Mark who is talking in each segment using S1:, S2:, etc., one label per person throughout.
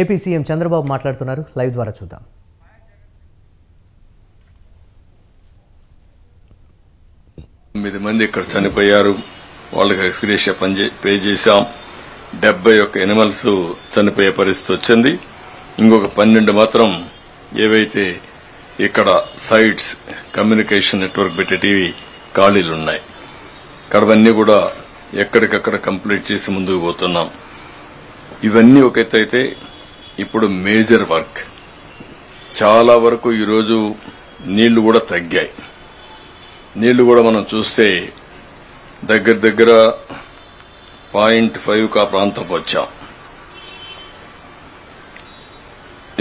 S1: AP CM Chandrababu మాట్లాడుతున్నారు. Live ద్వారా చూద్దాం.
S2: మంది ఇక్కడ చనిపోయారు. వాళ్ళకి ఎక్స్గ్రేషియా పే చేశాం. 71 ఎనిమల్స్ చనిపోయే పరిస్థితి వచ్చింది. ఇంకొక 12 మాత్రం ఏవైతే ఇక్కడ సైట్స్ కమ్యూనికేషన్ నెట్వర్క్ పెట్టేటివి ఖాళీలున్నాయి. ఇక్కడవన్నీ కూడా ఎక్కడికక్కడ కంప్లీట్ చేసి ముందుకు పోతున్నాం. ఇవన్నీ ఒక ఎత్తు అయితే ఇప్పుడు మేజర్ వర్క్ చాలా వరకు ఈరోజు నీళ్లు కూడా తగ్గాయి. నీళ్లు కూడా మనం చూస్తే దగ్గర 0.5 కా ప్రాంతం వచ్చాం.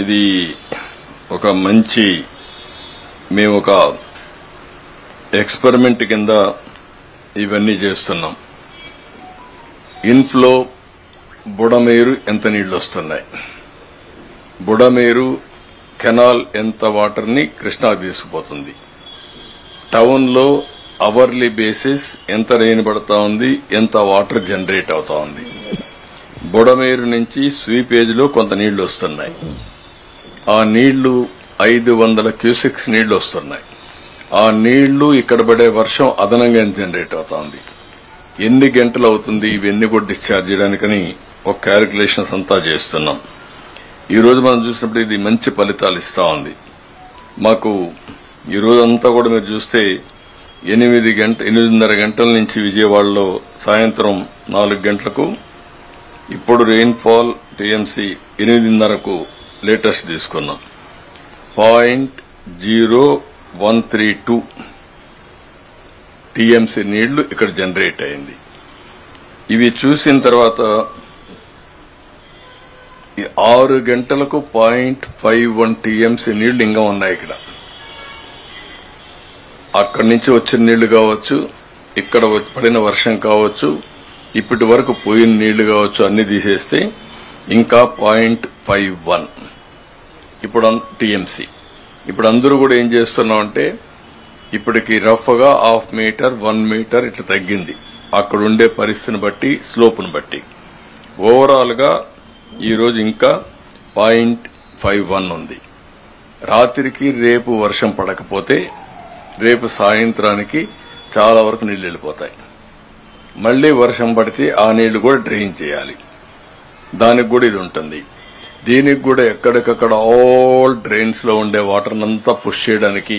S2: ఇది ఒక మంచి మేము ఒక ఎక్స్పెరిమెంట్ కింద ఇవన్నీ చేస్తున్నాం. ఇన్ఫ్లో బుడమేరు ఎంత నీళ్లు వస్తున్నాయి, బుడమేరు కెనాల్ ఎంత వాటర్ ని కృష్ణా తీసుకుపోతుంది, టౌన్ లో అవర్లీ బేసిస్ ఎంత రెయిన్ పడతా ఉంది, ఎంత వాటర్ జనరేట్ అవుతా ఉంది. బుడమేరు నుంచి స్వీపేజ్ లో కొంత నీళ్లు వస్తున్నాయి. ఆ నీళ్లు 500 క్యూసెక్స్ నీళ్లు వస్తున్నాయి. ఆ నీళ్లు ఇక్కడ పడే వర్షం అదనంగా జనరేట్ అవుతా ఉంది. ఎన్ని గంటలు అవుతుంది ఇవన్నీ కూడా డిశ్చార్జ్ చేయడానికని ఒక క్యాలిక్యులేషన్స్ అంతా చేస్తున్నాం. ఈ రోజు మనం చూసినప్పుడు ఇది మంచి ఫలితాలు ఇస్తా ఉంది. మాకు ఈ రోజంతా కూడా మీరు చూస్తే 8:30 గంటల నుంచి విజయవాడలో సాయంత్రం 4 గంటలకు ఇప్పుడు రెయిన్ఫాల్ టీఎంసీ 8:30కు లేటెస్ట్ తీసుకున్నాం. 0.0132 టీఎంసీ నీళ్లు ఇక్కడ జనరేట్ అయింది. ఇవి చూసిన తర్వాత 6 గంటలకు 0.51 టీఎంసీ నీళ్లు ఇంకా ఉన్నాయి. ఇక్కడ అక్కడి నుంచి వచ్చిన నీళ్లు కావచ్చు, ఇక్కడ పడిన వర్షం కావచ్చు, ఇప్పటి వరకు పోయిన నీళ్లు కావచ్చు, అన్ని తీసేస్తే ఇంకా 0.51 ఇప్పుడు టీఎంసీ. ఇప్పుడు అందరూ కూడా ఏం చేస్తున్నామంటే ఇప్పటికి రఫ్గా 1/2 మీటర్ 1 మీటర్ ఇట్లా తగ్గింది. అక్కడ ఉండే పరిస్థితిని బట్టి స్లోప్ను బట్టి ఓవరాల్ గా ఈ రోజు ఇంకా 0.51 ఉంది. రాత్రికి రేపు వర్షం పడకపోతే రేపు సాయంత్రానికి చాలా వరకు నీళ్లు వెళ్ళిపోతాయి. మళ్లీ వర్షం పడితే ఆ నీళ్లు కూడా డ్రైన్ చేయాలి. దానికి కూడా ఇది ఉంటుంది. దీనికి కూడా ఎక్కడికక్కడ ఆల్ డ్రైన్స్ లో ఉండే వాటర్ అంతా పుష్ చేయడానికి